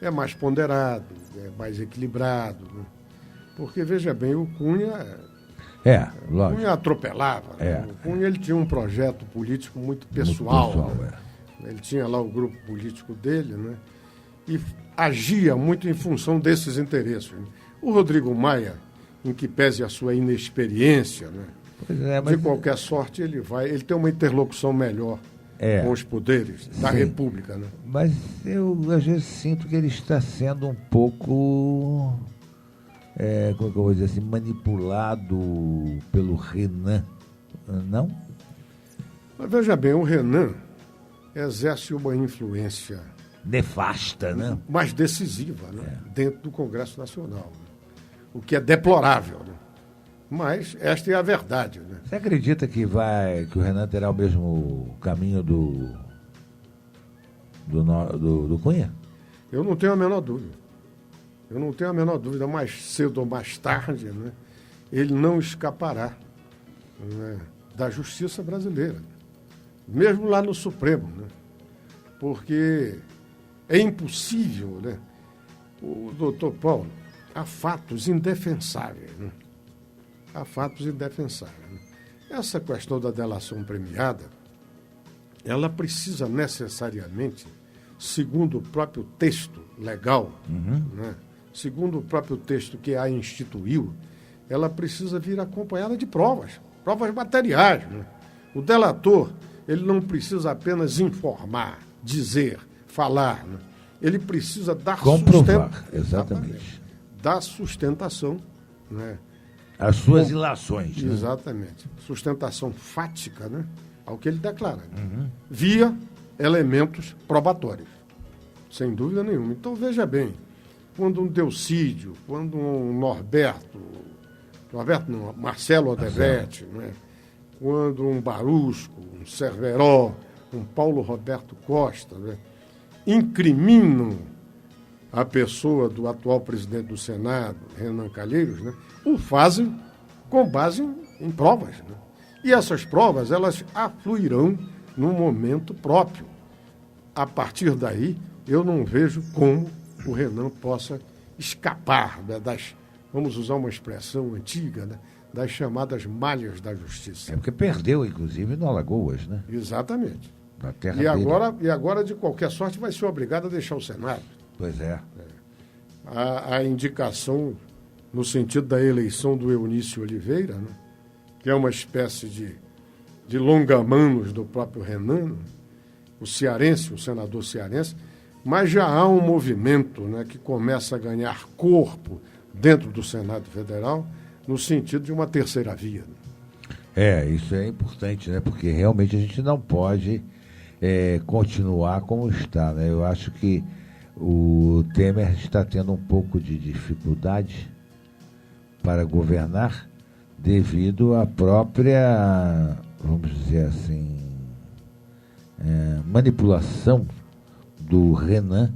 é mais ponderado, é mais equilibrado. Né? Porque, veja bem, o Cunha... lógico. O Cunha atropelava. Né? O Cunha ele tinha um projeto político muito pessoal. Né? Ele tinha lá o grupo político dele, né? E agia muito em função desses interesses. Né? O Rodrigo Maia, em que pese a sua inexperiência, né? De qualquer sorte, ele tem uma interlocução melhor com os poderes da República. Né? Mas eu, às vezes, sinto que ele está sendo um pouco... como que eu vou dizer assim, manipulado pelo Renan, não? Mas veja bem, o Renan exerce uma influência nefasta, né? Mais decisiva, né? Dentro do Congresso Nacional, né? O que é deplorável, né? Mas esta é a verdade, né? Você acredita que o Renan terá o mesmo caminho do Cunha? Eu não tenho a menor dúvida. Mais cedo ou mais tarde, né, ele não escapará, né, da justiça brasileira, mesmo lá no Supremo, né, porque é impossível, né, o doutor Paulo, há fatos indefensáveis. Né, Essa questão da delação premiada, ela precisa necessariamente, segundo o próprio texto legal, né, segundo o próprio texto que a instituiu, ela precisa vir acompanhada de provas materiais. Né? O delator, ele não precisa apenas informar, dizer, falar. Né? Ele precisa dar dar sustentação. Né? As suas ilações. Exatamente. Né? Sustentação fática, né? Ao que ele declara. Né? Via elementos probatórios. Sem dúvida nenhuma. Então, veja bem, quando um Delcídio, quando um Marcelo Odebrecht, né? Quando um Barusco, um Cerveró, um Paulo Roberto Costa, né? Incriminam a pessoa do atual presidente do Senado, Renan Calheiros, né? O fazem com base em provas. Né? E essas provas, elas afluirão no momento próprio. A partir daí, eu não vejo como o Renan possa escapar, né, vamos usar uma expressão antiga, né, das chamadas malhas da justiça. É porque perdeu, inclusive, no Alagoas, né? Exatamente. Na terra E dele. agora, de qualquer sorte, vai ser obrigado a deixar o Senado. Pois é. A indicação no sentido da eleição do Eunício Oliveira, né? Que é uma espécie de longa-manos do próprio Renan, o cearense, o senador cearense, mas já há um movimento, né, que começa a ganhar corpo dentro do Senado Federal no sentido de uma terceira via. Isso é importante, né? Porque realmente a gente não pode continuar como está, né? Eu acho que o Temer está tendo um pouco de dificuldade para governar devido à própria, vamos dizer assim, manipulação do Renan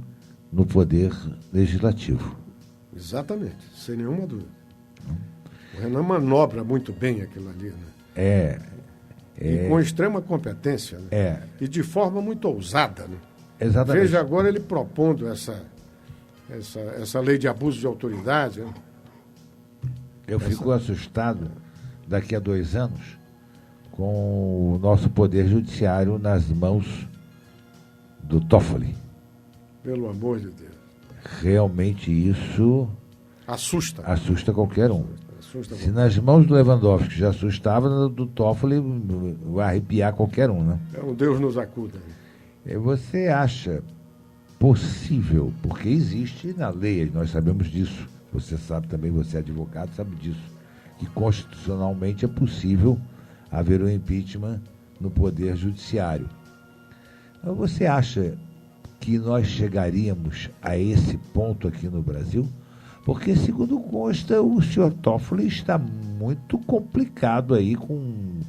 no poder legislativo. Exatamente, sem nenhuma dúvida. O Renan manobra muito bem aquilo ali, né? E com extrema competência, né? E de forma muito ousada, né? Exatamente. Veja agora ele propondo essa lei de abuso de autoridade, né? Eu fico assustado daqui a 2 anos com o nosso poder judiciário nas mãos do Toffoli. Pelo amor de Deus. Realmente isso assusta qualquer um. Se nas mãos do Lewandowski já assustava, do Toffoli vai arrepiar qualquer um, né? É um Deus nos acuda. Você acha possível, porque existe na lei, nós sabemos disso, você sabe também, você é advogado, sabe disso, que constitucionalmente é possível haver um impeachment no poder judiciário. Então, você acha que nós chegaríamos a esse ponto aqui no Brasil? Porque, segundo consta, o senhor Toffoli está muito complicado aí com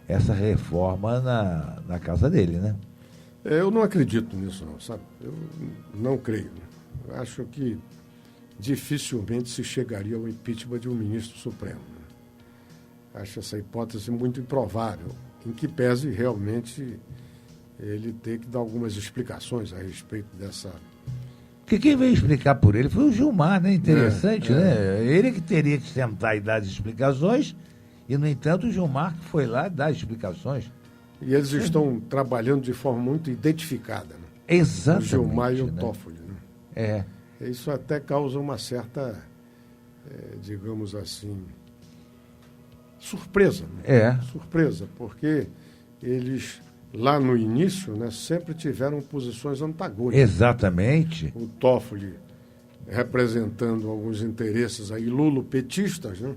essa reforma na casa dele, né? Eu não acredito nisso, não, sabe? Eu não creio. Eu acho que dificilmente se chegaria ao impeachment de um ministro supremo. Né? Acho essa hipótese muito improvável, em que pese realmente ele ter que dar algumas explicações a respeito dessa... Porque quem veio explicar por ele foi o Gilmar, né? Interessante, né? Ele que teria que sentar e dar as explicações, e, no entanto, o Gilmar que foi lá dar as explicações. E eles estão trabalhando de forma muito identificada, né? Exatamente. O Gilmar e o Toffoli, né? É. Isso até causa uma certa, digamos assim, surpresa. Né? Surpresa, porque eles, lá no início, né, sempre tiveram posições antagônicas. Exatamente. O Toffoli representando alguns interesses aí lulopetistas, né?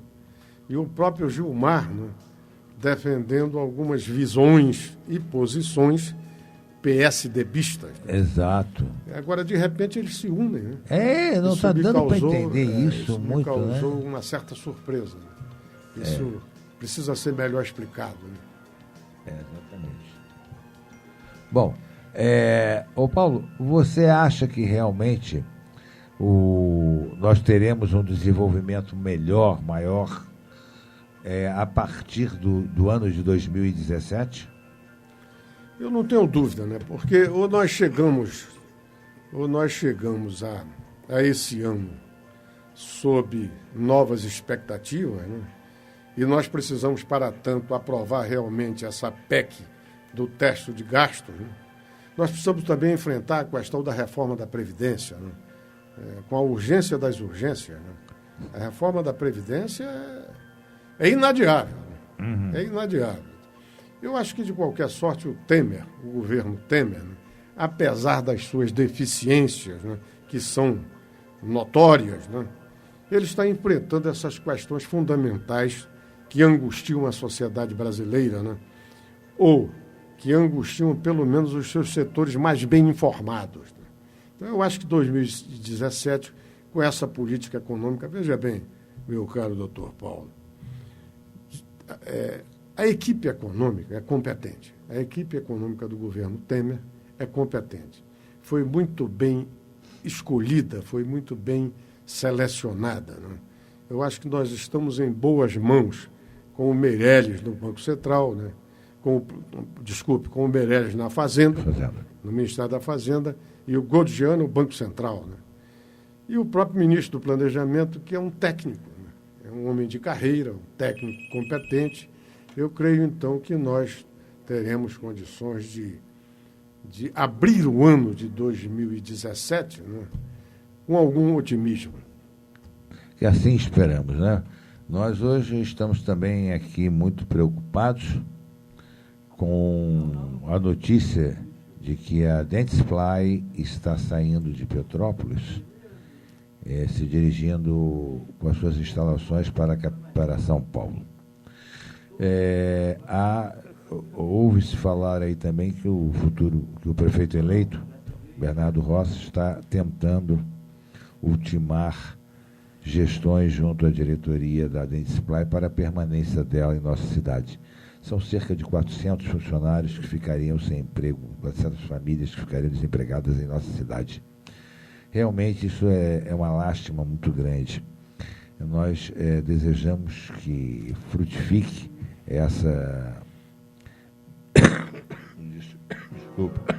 E o próprio Gilmar, né, defendendo algumas visões e posições PSDBistas. Né? Exato. Agora, de repente, eles se unem. Né? Não está dando para entender isso muito, causou, né? Causou uma certa surpresa. Né? Isso precisa ser melhor explicado. Né? Exatamente. Bom, ô Paulo, você acha que realmente nós teremos um desenvolvimento melhor, maior, a partir do ano de 2017? Eu não tenho dúvida, né? Porque ou nós chegamos a esse ano sob novas expectativas, né? E nós precisamos, para tanto, aprovar realmente essa PEC do teto de gasto, né? Nós precisamos também enfrentar a questão da reforma da Previdência, né? Com a urgência das urgências. Né? A reforma da Previdência é inadiável. Né? Uhum. É inadiável. Eu acho que, de qualquer sorte, o governo Temer, né, apesar das suas deficiências, né, que são notórias, né, ele está enfrentando essas questões fundamentais que angustiam a sociedade brasileira, né, ou que angustiam, pelo menos, os seus setores mais bem informados. Né. Então, eu acho que 2017, com essa política econômica, veja bem, meu caro doutor Paulo, a equipe econômica é competente. A equipe econômica do governo Temer é competente. Foi muito bem escolhida, foi muito bem selecionada. Né? Eu acho que nós estamos em boas mãos com o Meirelles no Banco Central, né? com o Meirelles na Fazenda, no Ministério da Fazenda, e o Godian no Banco Central. Né? E o próprio ministro do Planejamento, que é um técnico. Né? é um homem de carreira, um técnico competente. Eu creio, então, que nós teremos condições de abrir o ano de 2017, né, com algum otimismo. Que assim esperamos, né? Nós hoje estamos também aqui muito preocupados com a notícia de que a Dentsply está saindo de Petrópolis, se dirigindo com as suas instalações para São Paulo. Ouve-se falar aí também que o prefeito eleito, Bernardo Rossi, está tentando ultimar gestões junto à diretoria da Dentsply para a permanência dela em nossa cidade. São cerca de 400 funcionários que ficariam sem emprego, 400 famílias que ficariam desempregadas em nossa cidade. Realmente isso é uma lástima muito grande. Nós desejamos que frutifique essa... Desculpa.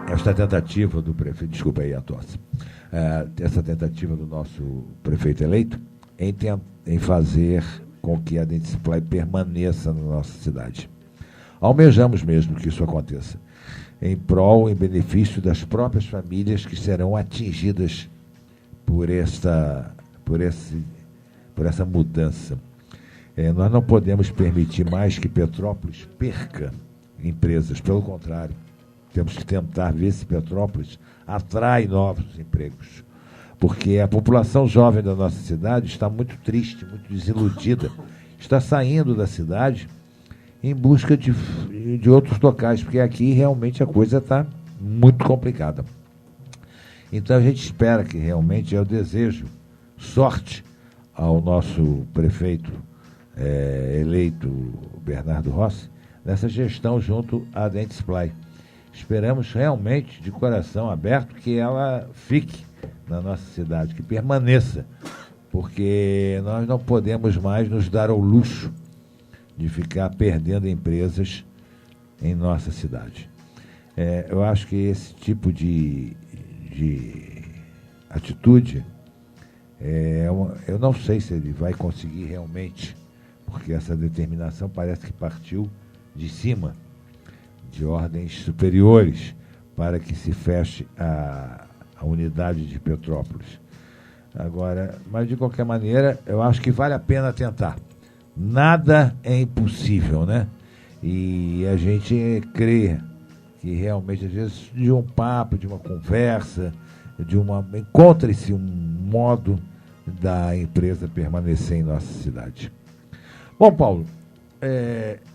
Esta tentativa do prefeito, desculpa aí a tosse, essa tentativa do nosso prefeito eleito em fazer com que a Dentsply permaneça na nossa cidade. Almejamos mesmo que isso aconteça, em benefício das próprias famílias que serão atingidas por essa mudança. Nós não podemos permitir mais que Petrópolis perca empresas, pelo contrário, temos que tentar ver se Petrópolis atrai novos empregos, porque a população jovem da nossa cidade está muito triste, muito desiludida, está saindo da cidade em busca de outros locais, porque aqui realmente a coisa está muito complicada. Então a gente espera que realmente, eu desejo sorte ao nosso prefeito eleito, Bernardo Rossi, nessa gestão junto à Dentsply. Esperamos realmente, de coração aberto, que ela fique na nossa cidade, que permaneça, porque nós não podemos mais nos dar ao luxo de ficar perdendo empresas em nossa cidade. Eu acho que esse tipo de atitude, eu não sei se ele vai conseguir realmente, porque essa determinação parece que partiu de cima, de ordens superiores, para que se feche a unidade de Petrópolis. Agora, mas de qualquer maneira, eu acho que vale a pena tentar. Nada é impossível, né? E a gente crê que realmente, às vezes, de um papo, de uma conversa, encontre-se um modo da empresa permanecer em nossa cidade. Bom, Paulo,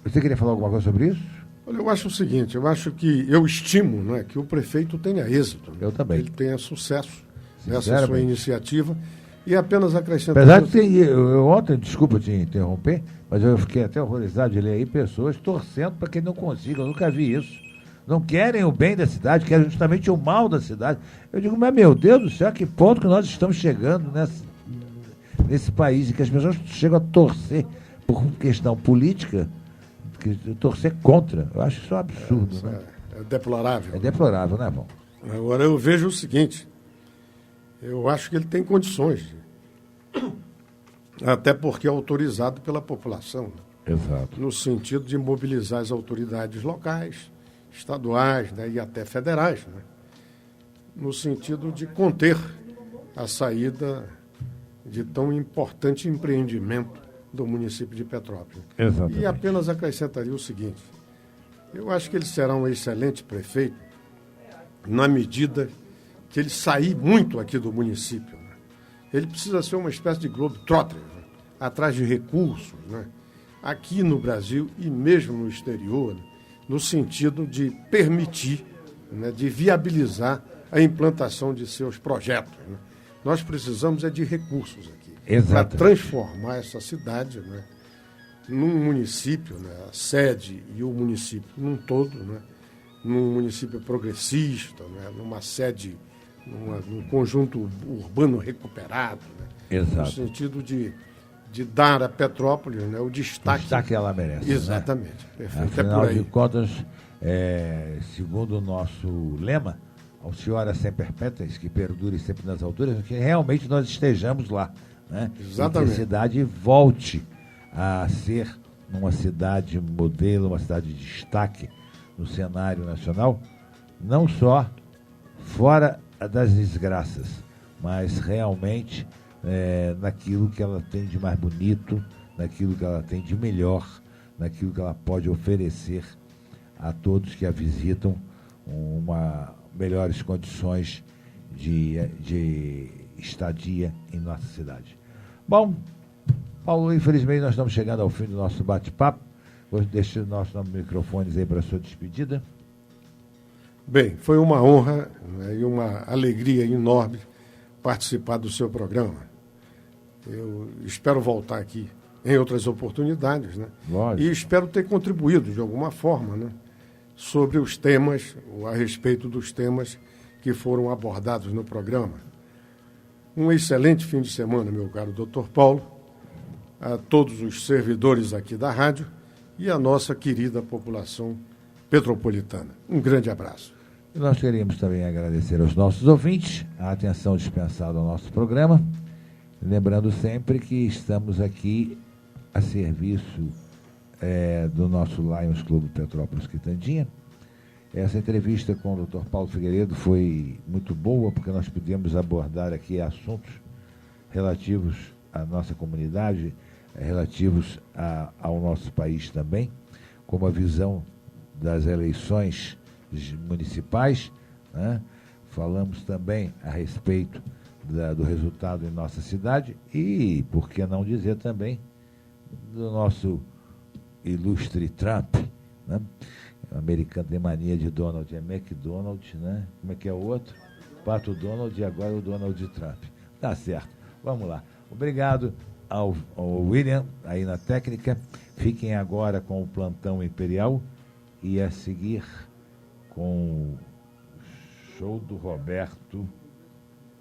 você queria falar alguma coisa sobre isso? Olha, eu acho o seguinte, eu estimo, né, que o prefeito tenha êxito. Né? Eu também. Ele tenha sucesso nessa sua iniciativa. E apenas acrescentar... Apesar de eu ontem, desculpa te interromper, mas eu fiquei até horrorizado de ler aí pessoas torcendo para que ele não consiga. Eu nunca vi isso. Não querem o bem da cidade, querem justamente o mal da cidade. Eu digo, mas meu Deus do céu, a que ponto que nós estamos chegando nesse país, em que as pessoas chegam a torcer por questão política, torcer contra. Eu acho isso um absurdo. Né? É deplorável. É deplorável, né, bom? Agora eu vejo o seguinte, eu acho que ele tem condições, até porque é autorizado pela população. Né? Exato. No sentido de mobilizar as autoridades locais, estaduais, né, e até federais, né? No sentido de conter a saída de tão importante empreendimento do município de Petrópolis. Exatamente. E apenas acrescentaria o seguinte, eu acho que ele será um excelente prefeito na medida que ele sair muito aqui do município. Né? Ele precisa ser uma espécie de globetrotter, né? Atrás de recursos, né? Aqui no Brasil e mesmo no exterior, né? No sentido de permitir, né? De viabilizar a implantação de seus projetos. Né? Nós precisamos de recursos aqui para transformar essa cidade, né? Num município, né? A sede e o município num todo, né? Num município progressista, né? Numa sede, num conjunto urbano recuperado, né? Exato. No sentido de dar a Petrópolis, né? O destaque que ela merece. Exatamente. Né? Perfeito. Afinal de contas, segundo o nosso lema, Alciora Semper Petres, que perdure sempre nas alturas, que realmente nós estejamos lá, né? Exatamente. E que a cidade volte a ser uma cidade modelo, uma cidade de destaque no cenário nacional, não só fora das desgraças, mas realmente naquilo que ela tem de mais bonito, naquilo que ela tem de melhor, naquilo que ela pode oferecer a todos que a visitam, melhores condições de estadia em nossa cidade. Bom, Paulo, infelizmente nós estamos chegando ao fim do nosso bate-papo. Vou deixar os nossos microfones aí para a sua despedida. Bem, foi uma honra, né, e uma alegria enorme participar do seu programa. Eu espero voltar aqui em outras oportunidades, né? Lógico. E espero ter contribuído de alguma forma, né, sobre os temas, ou a respeito dos temas que foram abordados no programa. Um excelente fim de semana, meu caro Dr. Paulo, a todos os servidores aqui da rádio e a nossa querida população petropolitana. Um grande abraço. E nós queríamos também agradecer aos nossos ouvintes a atenção dispensada ao nosso programa, lembrando sempre que estamos aqui a serviço do nosso Lions Clube Petrópolis Quitandinha. Essa entrevista com o Dr. Paulo Figueiredo foi muito boa, porque nós pudemos abordar aqui assuntos relativos à nossa comunidade, relativos ao nosso país também, como a visão das eleições municipais, né? Falamos também a respeito do resultado em nossa cidade e, por que não dizer também, do nosso ilustre Trump, né? O americano tem mania de Donald, é McDonald, né? Como é que é o outro? Pato Donald e agora o Donald Trump. Tá certo, vamos lá. Obrigado ao William, aí na técnica. Fiquem agora com o Plantão Imperial e a seguir com o show do Roberto,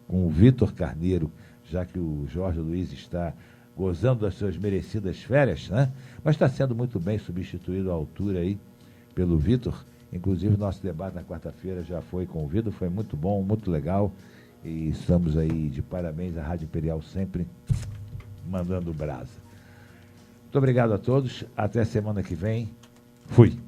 com o Vitor Carneiro, já que o Jorge Luiz está gozando das suas merecidas férias, né? Mas está sendo muito bem substituído à altura aí pelo Vitor. Inclusive, nosso debate na quarta-feira já foi com o Vitor, foi muito bom, muito legal. E estamos aí de parabéns à Rádio Imperial, sempre mandando brasa. Muito obrigado a todos, até semana que vem. Fui.